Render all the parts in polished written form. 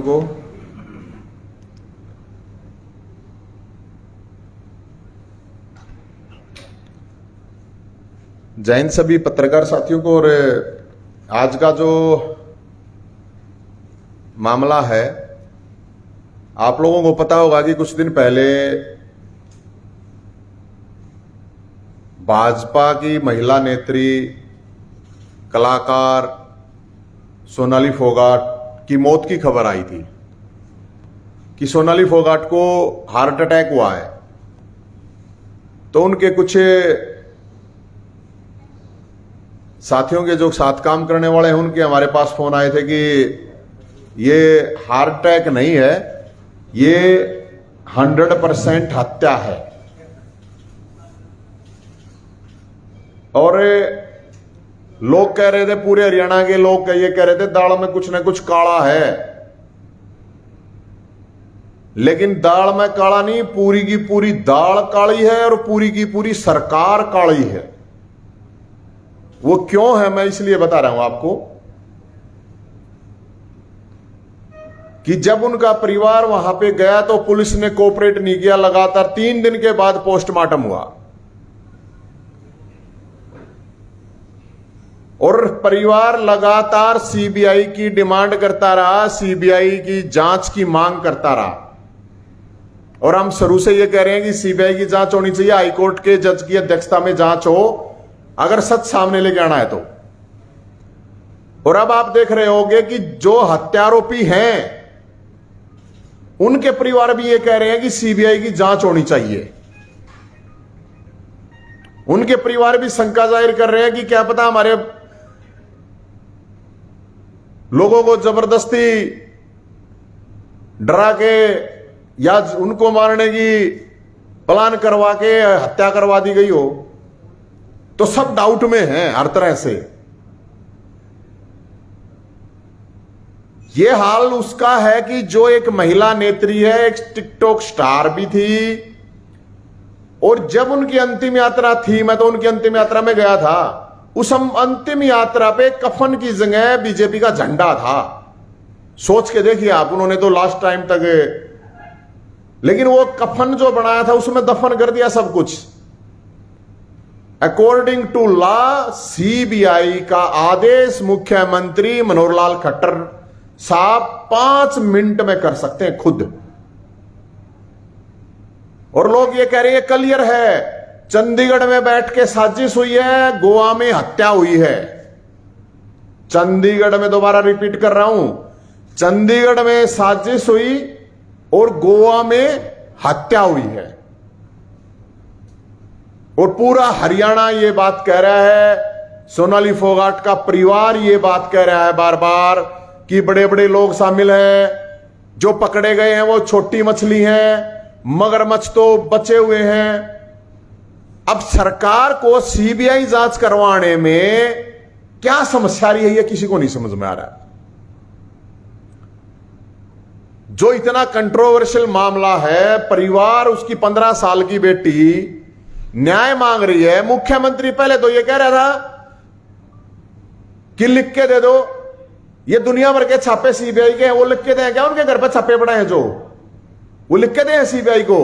को। जय हिंद सभी पत्रकार साथियों को। और आज का जो मामला है, आप लोगों को पता होगा कि कुछ दिन पहले भाजपा की महिला नेत्री कलाकार सोनाली फोगाट की मौत की खबर आई थी कि सोनाली फोगाट को हार्ट अटैक हुआ है। तो उनके कुछ साथियों के जो साथ काम करने वाले हैं, उनके हमारे पास फोन आए थे कि ये हार्ट अटैक नहीं है, ये 100% हत्या है। और लोग कह रहे थे, पूरे हरियाणा के लोग ये कह रहे थे दाल में कुछ ना कुछ काला है। लेकिन दाल में काला नहीं, पूरी की पूरी दाल काली है और पूरी की पूरी सरकार काली है। वो क्यों है, मैं इसलिए बता रहा हूं आपको कि जब उनका परिवार वहां पे गया तो पुलिस ने कोऑपरेट नहीं किया। लगातार 3 दिन के बाद पोस्टमार्टम हुआ और परिवार लगातार सीबीआई की डिमांड करता रहा, सीबीआई की जांच की मांग करता रहा। और हम शुरू से यह कह रहे हैं कि सीबीआई की जांच होनी चाहिए, हाईकोर्ट के जज की अध्यक्षता में जांच हो, अगर सच सामने लेके आना है तो। और अब आप देख रहे होंगे कि जो हत्यारोपी हैं उनके परिवार भी ये कह रहे हैं कि सीबीआई की जांच होनी चाहिए। उनके परिवार भी शंका जाहिर कर रहे हैं कि क्या पता हमारे लोगों को जबरदस्ती डरा के या उनको मारने की प्लान करवा के हत्या करवा दी गई हो। तो सब डाउट में हैं हर तरह से। यह हाल उसका है कि जो एक महिला नेत्री है, एक टिकटॉक स्टार भी थी, और जब उनकी अंतिम यात्रा थी, मैं तो उनकी अंतिम यात्रा में गया था, उस अंतिम यात्रा पे कफन की जगह बीजेपी का झंडा था। सोच के देखिए आप, उन्होंने तो लास्ट टाइम तक, लेकिन वो कफन जो बनाया था उसमें दफन कर दिया सब कुछ। अकॉर्डिंग टू लॉ, सीबीआई का आदेश मुख्यमंत्री मनोहर लाल खट्टर साहब 5 मिनट में कर सकते हैं खुद। और लोग ये कह रहे हैं क्लियर है, चंडीगढ़ में बैठ के साजिश हुई है, गोवा में हत्या हुई है। चंडीगढ़ में, दोबारा रिपीट कर रहा हूं, चंडीगढ़ में साजिश हुई और गोवा में हत्या हुई है। और पूरा हरियाणा ये बात कह रहा है, सोनाली फोगाट का परिवार ये बात कह रहा है बार बार कि बड़े बड़े लोग शामिल हैं, जो पकड़े गए हैं वो छोटी मछली हैं, मगरमच्छ तो बचे हुए हैं। अब सरकार को सीबीआई जांच करवाने में क्या समस्या रही है, ये किसी को नहीं समझ में आ रहा। जो इतना कंट्रोवर्शियल मामला है, परिवार, उसकी 15 साल की बेटी न्याय मांग रही है। मुख्यमंत्री पहले तो यह कह रहा था कि लिख के दे दो, ये दुनिया भर के छापे सीबीआई के हैं, वो लिख के दें क्या? उनके घर पर छापे पड़े हैं जो, वो लिख के दें सीबीआई को।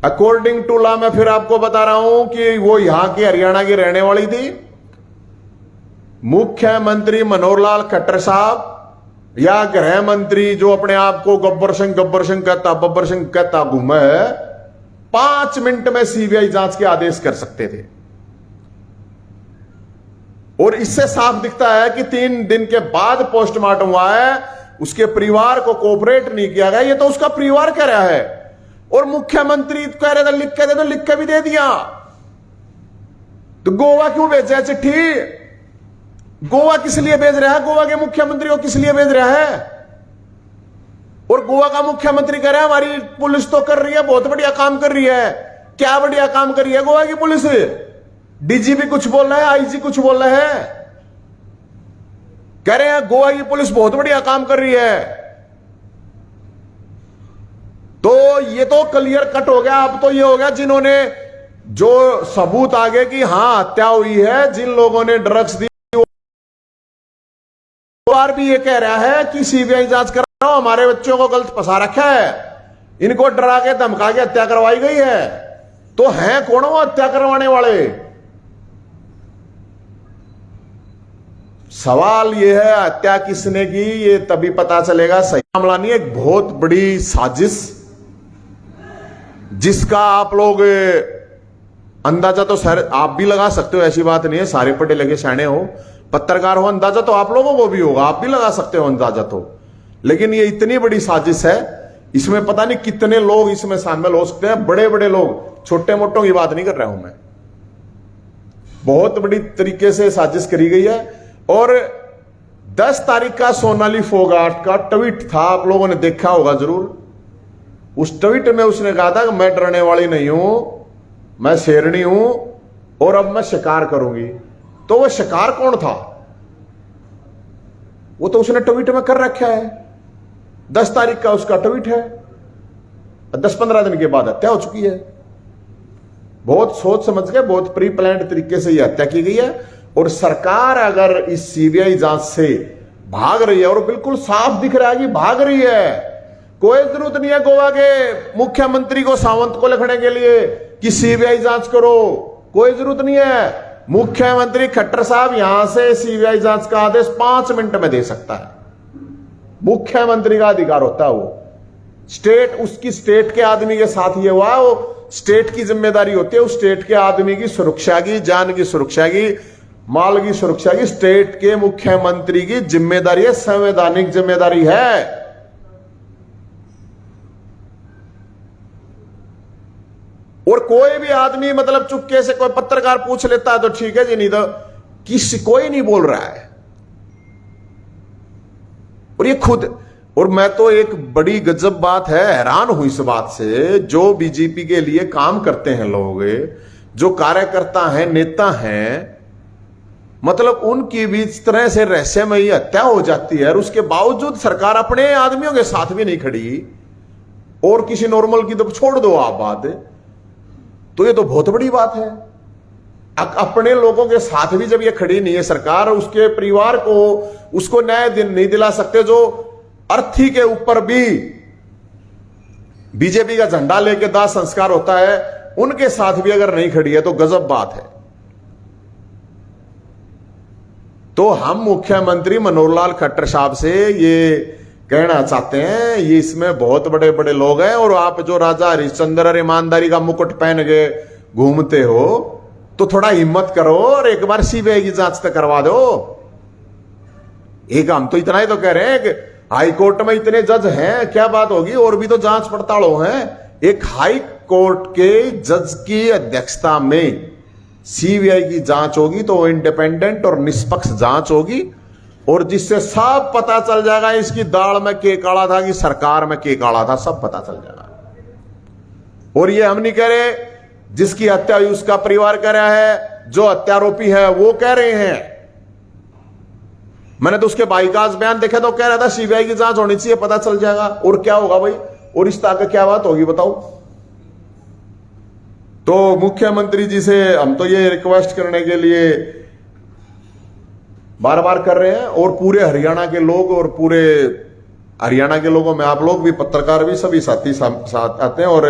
अकॉर्डिंग टू लॉ, मैं फिर आपको बता रहा हूं कि वो यहां की हरियाणा की रहने वाली थी। मुख्यमंत्री मनोहर लाल खट्टर साहब या गृह मंत्री जो अपने आप को गब्बर सिंह कहता घूमे, 5 मिनट में सीबीआई जांच के आदेश कर सकते थे। और इससे साफ दिखता है कि 3 दिन के बाद पोस्टमार्टम हुआ है, उसके परिवार को कोऑपरेट नहीं किया गया। ये तो उसका परिवार कह रहा है। और मुख्यमंत्री कह रहे थे लिख के दे दो, लिख के भी दे दिया। तो गोवा क्यों भेजा चिट्ठी? गोवा किस लिए भेज रहा है? गोवा के मुख्यमंत्री को किस लिए भेज रहा है? और गोवा का मुख्यमंत्री कह रहा है हमारी पुलिस तो कर रही है, बहुत बढ़िया काम कर रही है। क्या बढ़िया काम कर रही है गोवा की पुलिस? डीजीपी कुछ बोल रहा है, आईजी कुछ बोल रहा है, कह रहे हैं गोवा की पुलिस बहुत बढ़िया काम कर रही है। तो ये तो क्लियर कट हो गया। अब तो ये हो गया, जिन्होंने जो सबूत आगे कि हां हत्या हुई है, जिन लोगों ने ड्रग्स दी वो परिवार भी ये कह रहा है कि सीबीआई जांच कराओ, हमारे बच्चों को गलत फंसा रखा है, इनको डरा के धमका के हत्या करवाई गई है। तो हैं कौन वो हत्या करवाने वाले? सवाल यह है हत्या किसने की, ये तभी पता चलेगा। सही मामला नहीं, एक बहुत बड़ी साजिश जिसका आप लोग अंदाजा तो सर आप भी लगा सकते हो, ऐसी बात नहीं है, सारे पढ़े लिखे शाणे हो, पत्रकार हो, अंदाजा तो आप लोगों को भी होगा, आप भी लगा सकते हो अंदाजा तो। लेकिन ये इतनी बड़ी साजिश है, इसमें पता नहीं कितने लोग इसमें शामिल हो सकते हैं, बड़े बड़े लोग, छोटे मोटों की बात नहीं कर रहा हूं मैं। बहुत बड़ी तरीके से साजिश करी गई है। और 10 तारीख का सोनाली फोगाट का ट्वीट था, आप लोगों ने देखा होगा जरूर। उस ट्वीट में उसने कहा था कि मैं डरने वाली नहीं हूं, मैं शेरनी हूं और अब मैं शिकार करूंगी। तो वो शिकार कौन था? वो तो उसने ट्वीट में कर रखा है, 10 तारीख का उसका ट्वीट है, 10-15 दिन के बाद हत्या हो चुकी है। बहुत सोच समझ के, बहुत प्री प्लान्ड तरीके से यह हत्या की गई है। और सरकार अगर इस सीबीआई जांच से भाग रही है, और बिल्कुल साफ दिख रहा है कि भाग रही है, कोई जरूरत नहीं है गोवा के मुख्यमंत्री को, सावंत को लिखने के लिए कि सीबीआई जांच करो, कोई जरूरत नहीं है। मुख्यमंत्री खट्टर साहब यहां से सीबीआई जांच का आदेश 5 मिनट में दे सकता है, मुख्यमंत्री का अधिकार होता है वो। स्टेट, उसकी स्टेट के आदमी के साथ ये हुआ, वो स्टेट की जिम्मेदारी होती है, उस स्टेट के आदमी की सुरक्षा की, जान की सुरक्षा की, माल की सुरक्षा की स्टेट के मुख्यमंत्री की जिम्मेदारी है, संवैधानिक जिम्मेदारी है। और कोई भी आदमी मतलब चुपके से कोई पत्रकार पूछ लेता है तो ठीक है जी, नहीं तो कोई नहीं बोल रहा है। और ये खुद, और मैं तो एक बड़ी गजब बात है, हैरान हूं इस बात से, जो बीजेपी के लिए काम करते हैं लोग, जो कार्यकर्ता हैं, नेता हैं, मतलब उनकी भी इस तरह से रहस्यमयी हत्या हो जाती है और उसके बावजूद सरकार अपने आदमियों के साथ भी नहीं खड़ी। और किसी नॉर्मल की तो छोड़ दो आप बात, तो ये तो बहुत बड़ी बात है। अपने लोगों के साथ भी जब ये खड़ी नहीं है सरकार, उसके परिवार को उसको न्याय नहीं दिला सकते, जो अर्थी के ऊपर भी बीजेपी का झंडा लेके दाह संस्कार होता है, उनके साथ भी अगर नहीं खड़ी है तो गजब बात है। तो हम मुख्यमंत्री मनोहर लाल खट्टर साहब से ये कहना चाहते हैं, ये इसमें बहुत बड़े बड़े लोग हैं, और आप जो राजा हरिश्चंद्र और ईमानदारी का मुकुट पहन के घूमते हो, तो थोड़ा हिम्मत करो और एक बार सीबीआई की जांच तक करवा दो। एक हम तो इतना ही तो कह रहे हैं कि हाई कोर्ट में इतने जज हैं, क्या बात होगी, और भी तो जांच पड़तालों हैं। एक हाई कोर्ट के जज की अध्यक्षता में सीबीआई की जांच होगी, तो इंडिपेंडेंट और निष्पक्ष जांच होगी, और जिससे सब पता चल जाएगा इसकी दाल में के काला था कि सरकार में के काला था, सब पता चल जाएगा। और ये हम नहीं कह रहे, जिसकी हत्या हुई उसका परिवार कह रहा है, जो हत्यारोपी है वो कह रहे हैं। मैंने तो उसके भाई का बयान देखा तो कह रहा था सीबीआई की जांच होनी चाहिए, पता चल जाएगा। और क्या होगा भाई, और इस तरह क्या बात होगी बताओ। तो मुख्यमंत्री जी से हम तो ये रिक्वेस्ट करने के लिए बार बार कर रहे हैं, और पूरे हरियाणा के लोग, और पूरे हरियाणा के लोगों में आप लोग भी, पत्रकार भी, सभी साथी साथ आते हैं। और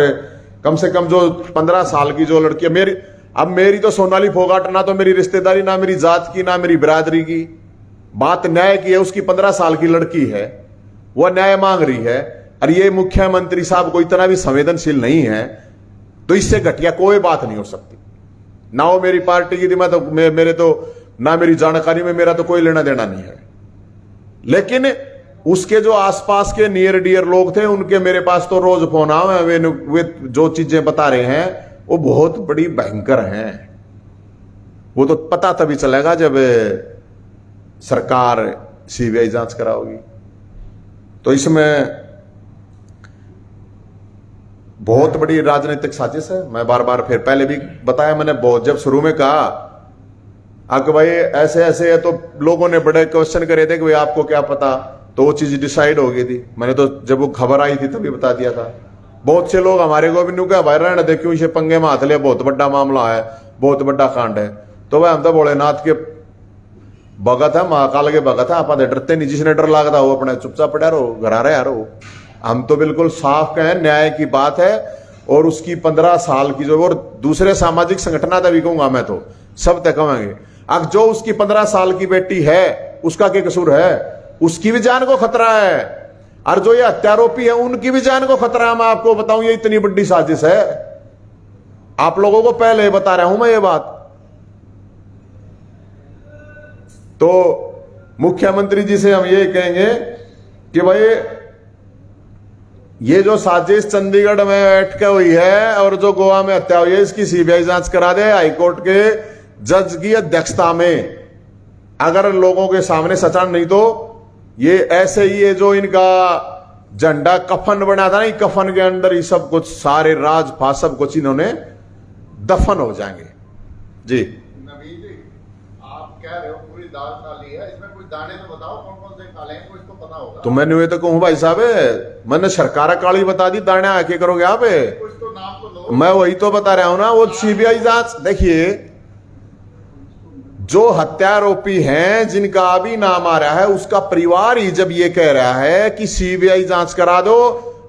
कम से कम जो 15 साल की जो लड़की मेरी, अब मेरी तो सोनाली फोगाट ना तो मेरी रिश्तेदारी, ना मेरी जात की, ना मेरी बिरादरी की, बात न्याय की है। उसकी 15 साल की लड़की है, वह न्याय मांग रही है, और ये मुख्यमंत्री साहब को इतना भी संवेदनशील नहीं है, तो इससे घटिया कोई बात नहीं हो सकती। ना वो मेरी पार्टी की थी, मैं तो मेरे तो ना मेरी जानकारी में मेरा तो कोई लेना देना नहीं है। लेकिन उसके जो आसपास के नियर डियर लोग थे, उनके मेरे पास तो रोज फोन आए, वे जो चीजें बता रहे हैं वो बहुत बड़ी भयंकर हैं। वो तो पता तभी चलेगा जब सरकार सीबीआई जांच कराओगी। तो इसमें बहुत बड़ी राजनीतिक साजिश है। मैं बार बार फिर पहले भी बताया, मैंने बहुत जब शुरू में कहा कि भाई ऐसे ऐसे है, तो लोगों ने बड़े क्वेश्चन करे थे कि भाई आपको क्या पता, तो वो चीज डिसाइड हो गई थी। मैंने तो जब वो खबर आई थी तभी बता दिया था। बहुत से लोग हमारे को भी नहीं कहा भाई रहने दे, क्यों इसे पंगे में हाथ लिया, बहुत बड़ा मामला है, बहुत बड़ा कांड है। तो भाई हम तो भोलेनाथ के भगत है, महाकाल के भगत है, आप डरते नहीं, जिसने डर लगता हो अपने चुपचाप पड़ा रहो, घर रहे यारो। हम तो बिल्कुल साफ कहें, न्याय की बात है। और उसकी 15 साल की जो, और दूसरे सामाजिक संगठन तभी कहूंगा मैं तो सब तक कहेंगे, अब जो उसकी 15 साल की बेटी है उसका क्या कसूर है, उसकी भी जान को खतरा है। और जो ये हत्यारोपी है उनकी भी जान को खतरा है। मैं आपको बताऊं, ये इतनी बड़ी साजिश है, आप लोगों को पहले ही बता रहा हूं मैं ये बात। तो मुख्यमंत्री जी से हम ये कहेंगे कि भाई ये जो साजिश चंडीगढ़ में बैठ के हुई है और जो गोवा में हत्या हुई है, इसकी सीबीआई जांच करा दे हाईकोर्ट के जज की अध्यक्षता में। अगर लोगों के सामने सचान नहीं तो ये ऐसे ही है, जो इनका झंडा कफन बना था ना, कफन के अंदर ही सब कुछ, सारे राज फा सब कुछ इन्होंने दफन हो जाएंगे। जी नवीन जी, आप कह रहे हो पूरी दाल काली है, इसमें कुछ दाने तो बताओ कौन कौन से काले हैं, कुछ तो पता होगा। तो मैंने ये तो कहूं भाई साहब, मैंने सरकार काली बता दी, दाने आके करोगे आप? कुछ तो नाम तो लो। मैं वही तो बता रहा हूं ना, वो सीबीआई जांच। देखिए, जो हत्यारोपी हैं जिनका अभी नाम आ रहा है, उसका परिवार ही जब ये कह रहा है कि सीबीआई जांच करा दो,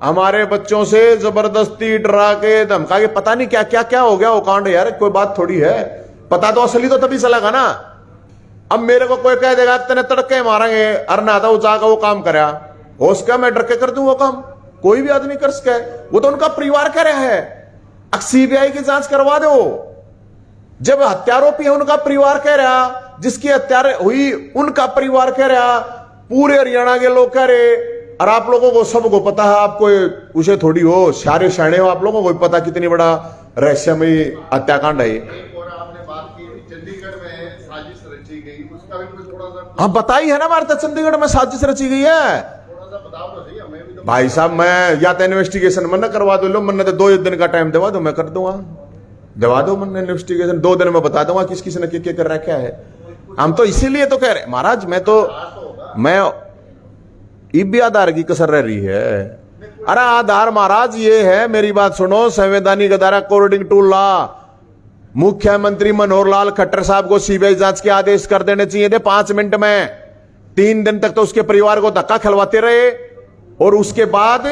हमारे बच्चों से जबरदस्ती डरा के धमका के, पता नहीं क्या क्या क्या हो गया वो कांड यार, कोई बात थोड़ी है। पता तो असली तो तभी चलेगा ना। अब मेरे को कोई कह देगा तेने तड़के मारेंगे, अरना था वो जाकर वो काम करा, हो सका मैं डर के कर दूं वो काम? कोई भी आदमी कर सके, वो तो उनका परिवार कह रहा है। अब सीबीआई की जांच करवा दो। जब हत्यारोपी है उनका परिवार कह रहा, जिसकी हत्या हुई उनका परिवार कह रहा, पूरे हरियाणा के लोग कह रहे, और आप लोगों को सबको पता है, आपको उसे थोड़ी हो, सारे शाणे हो, आप लोगों को पता कितनी बड़ा रहस्यमयी हत्याकांड है। एक और आपने बात की चंडीगढ़ में साजिश रची गई, उसका भी कुछ थोड़ा सा हाँ बताई है ना, हमारे चंडीगढ़ में साजिश रची गई है। थोड़ा सा बताओ तो सही, हमें भी तो। भाई साहब, मैं या तो इन्वेस्टिगेशन मन करवा दो, लो मन तो 2 दिन का टाइम दवा दो, मैं कर दूंगा, दवा दो मन इन्वेस्टिगेशन, 2 दिन में बता दूंगा किस किस ने क्या कर रहा है, क्या है। हम तो इसीलिए तो कह रहे महाराज, मैं ईबी आधार की कसर रह रही है। अरे आधार महाराज ये है, मेरी बात सुनो, संवैधानिक आधार अकॉर्डिंग टू लॉ मुख्यमंत्री मनोहर लाल खट्टर साहब को सीबीआई जांच के आदेश कर देने चाहिए थे 5 मिनट में। 3 दिन तक तो उसके परिवार को धक्का खिलवाते रहे, और उसके बाद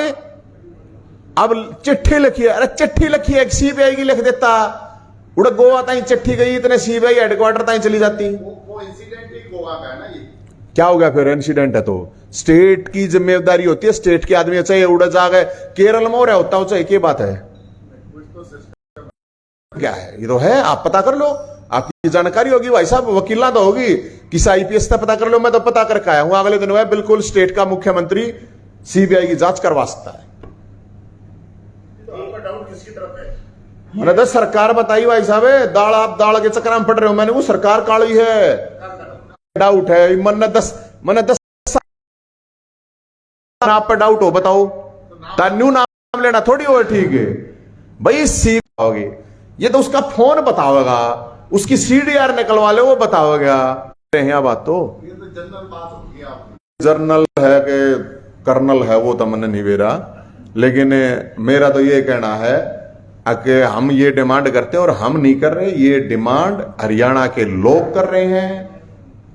अब चिट्ठी लिखी है। अरे चिट्ठी लिखी है, सीबीआई की लिख देता, उड़ गोवा ताई चिट्ठी गई, इतने सीबीआई हेडक्वार्टर ताई चली जाती। वो इंसिडेंट ही गोवा का है ना। ये क्या हो गया फिर? इंसिडेंट है तो स्टेट की जिम्मेदारी होती है, स्टेट के आदमी चाहे उड़ जा गए, केरल में हो रहा होता हो चाहे, क्या बात है, क्या है ये तो है। आप पता कर लो, आपकी जानकारी होगी भाई साहब, वकीला तो होगी, किसी आईपीएस से पता कर लो। मैं तो पता करके आया हूं, अगले दिन में बिल्कुल स्टेट का मुख्यमंत्री सीबीआई की जांच करवा सकता है। डाउट किसकी तरफ है? मैंने तो सरकार बताई भाई साहब, दाल आप दाल के चक्कर में पड़ रहे हो। मैंने वो सरकार काली है, डाउट है। मैंने 10 आप पर डाउट हो, बताओ, न्यू नाम लेना थोड़ी हो, ठीक है भाई। सी होगी ये तो उसका फोन बताओगा, उसकी सीडीआर निकलवा ले वो बताओगा। बात तो ये तो जनरल बात होगी, आप जर्नल है कि कर्नल है वो तो मैंने नहीं बेरा, लेकिन मेरा तो ये कहना है कि हम ये डिमांड करते हैं, और हम नहीं कर रहे, ये डिमांड हरियाणा के लोग कर रहे हैं,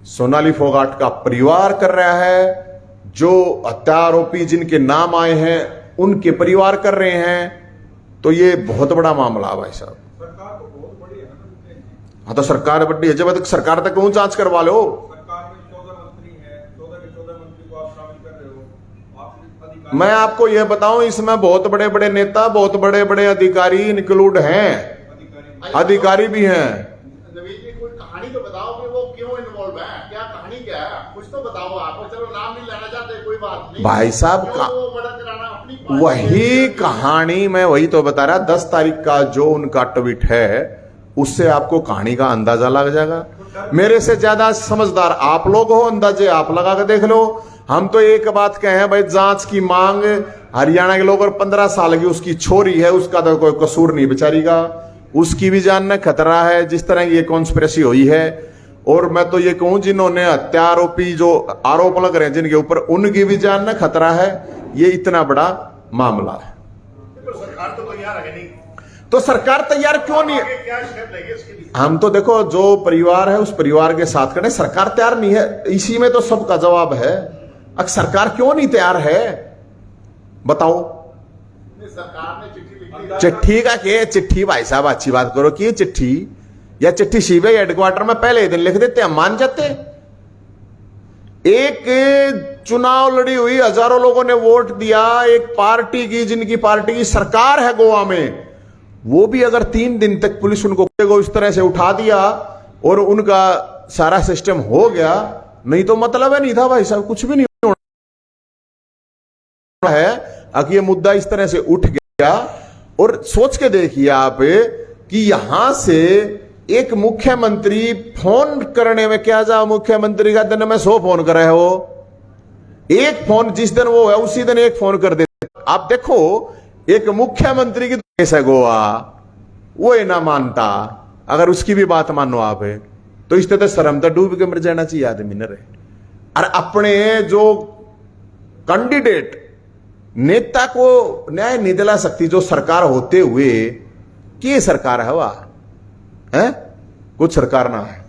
सोनाली फोगाट का परिवार कर रहा है, जो हत्यारोपी जिनके नाम आए हैं उनके परिवार कर रहे हैं। तो ये बहुत बड़ा मामला है भाई साहब। सरकार तो बहुत बड़ी है ना। हाँ तो सरकार बड़ी है, जब तक सरकार तक कौन जांच करवा लो। सरकार में 14 मंत्री हैं, 14 के 14 मंत्री को आप शामिल कर रहे हो, आप मैं आपको यह बताऊं, इसमें बहुत बड़े बड़े नेता, बहुत बड़े बड़े अधिकारी इंक्लूड हैं, अधिकारी भी हैं। नवीन जी, कोई कहानी तो बताओ कि वो क्यों इन्वॉल्व है, क्या कहानी क्या है, कुछ तो बताओ आप। चलो नाम नहीं लेना चाहते, कोई बात नहीं भाई साहब का वही कहानी, मैं वही तो बता रहा, 10 तारीख का जो उनका ट्वीट है उससे आपको कहानी का अंदाजा लग जाएगा। मेरे से ज्यादा समझदार आप लोग हो, अंदाजे आप लगा के देख लो। हम तो एक बात कहें भाई, जांच की मांग हरियाणा के लोग, और 15 साल की उसकी छोरी है, उसका तो कोई कसूर नहीं बेचारी का, उसकी भी जान में खतरा है जिस तरह की ये कॉन्स्पिरेसी हुई है। और मैं तो ये कहूं, जिन्होंने हत्यारोपी जो आरोप लग रहे हैं जिनके ऊपर, उनकी भी जान में खतरा है। ये इतना बड़ा मामला है। सरकार तो तैयार है नहीं, तो सरकार तैयार क्यों नहीं है? आगे क्या स्टेप लेंगे इसके लिए? हम तो देखो जो परिवार है उस परिवार के साथ करने सरकार तैयार नहीं है, इसी में तो सबका जवाब है। अब सरकार क्यों नहीं तैयार है बताओ? नहीं, सरकार ने चिट्ठी लिखी। चिट्ठी का क्या? चिट्ठी भाई साहब अच्छी बात करो कि चिट्ठी या चिट्ठी सीबीआई हेडक्वार्टर में पहले ही दिन लिख देते, हम मान जाते। एक चुनाव लड़ी हुई, हजारों लोगों ने वोट दिया एक पार्टी की, जिनकी पार्टी की सरकार है गोवा में, वो भी अगर 3 दिन तक पुलिस उनको इस तरह से उठा दिया और उनका सारा सिस्टम हो गया, नहीं तो मतलब है नहीं था भाई साहब, कुछ भी नहीं होना है। अगर ये मुद्दा इस तरह से उठ गया, और सोच के देखिए आप कि यहां से एक मुख्यमंत्री फोन करने में क्या जा, मुख्यमंत्री का दिन में 100 फोन कर रहे हो, एक फोन जिस दिन वो है उसी दिन एक फोन कर देते। आप देखो एक मुख्यमंत्री की देश है गोवा, वो ये ना मानता, अगर उसकी भी बात मानो आप तो इस तरह शर्म तो डूब के मर जाना चाहिए आदमी ने। और अपने जो कैंडिडेट नेता को न्याय नहीं दिला सकती जो सरकार होते हुए, कि सरकार है वह है, कुछ सरकार ना है।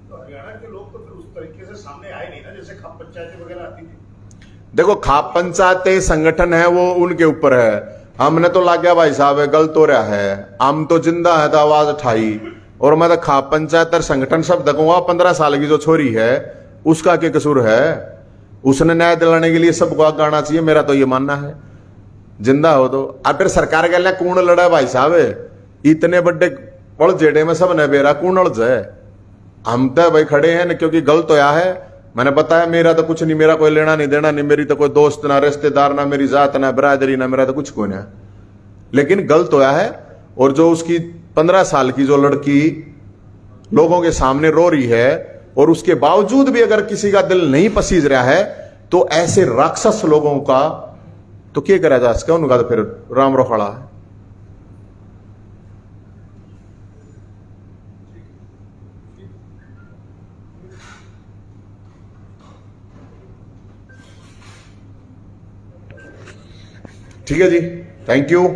तो हरियाणा के लोग तो फिर उस तरीके से सामने आए नहीं ना, जैसे खाप पंचायतें वगैरह आती थी। देखो खाप पंचायतें संगठन है वो उनके ऊपर है, हमने तो ला गया भाई साहब गलत हो रहा है, हम तो जिंदा है तो आवाज उठाई। और मैं तो खाप पंचायत और संगठन शब्द कहूंगा, 15 साल की जो छोरी है उसका क्या कसूर है? उसने न्याय दिलाने के लिए सबको आगे आना चाहिए, मेरा तो ये मानना है। जिंदा हो तो अब फिर सरकार के लिए कौन लड़ा भाई साहब? इतने बड़े पड़ जेड़े में सब ने बेरा कौन अड़ जाए? हम तो भाई खड़े हैं ना, क्योंकि गलत होया है। मैंने बताया मेरा तो कुछ नहीं, मेरा कोई लेना नहीं देना नहीं, मेरी तो कोई दोस्त ना रिश्तेदार ना मेरी जात ना बरादरी ना, मेरा तो कुछ कोई ना, लेकिन गलत होया है। और जो उसकी 15 साल की जो लड़की लोगों के सामने रो रही है, और उसके बावजूद भी अगर किसी का दिल नहीं पसीज रहा है, तो ऐसे राक्षस लोगों का तो क्या करा जा सका? उनका तो फिर राम रोखड़ा है। ठीक है जी, थैंक यू।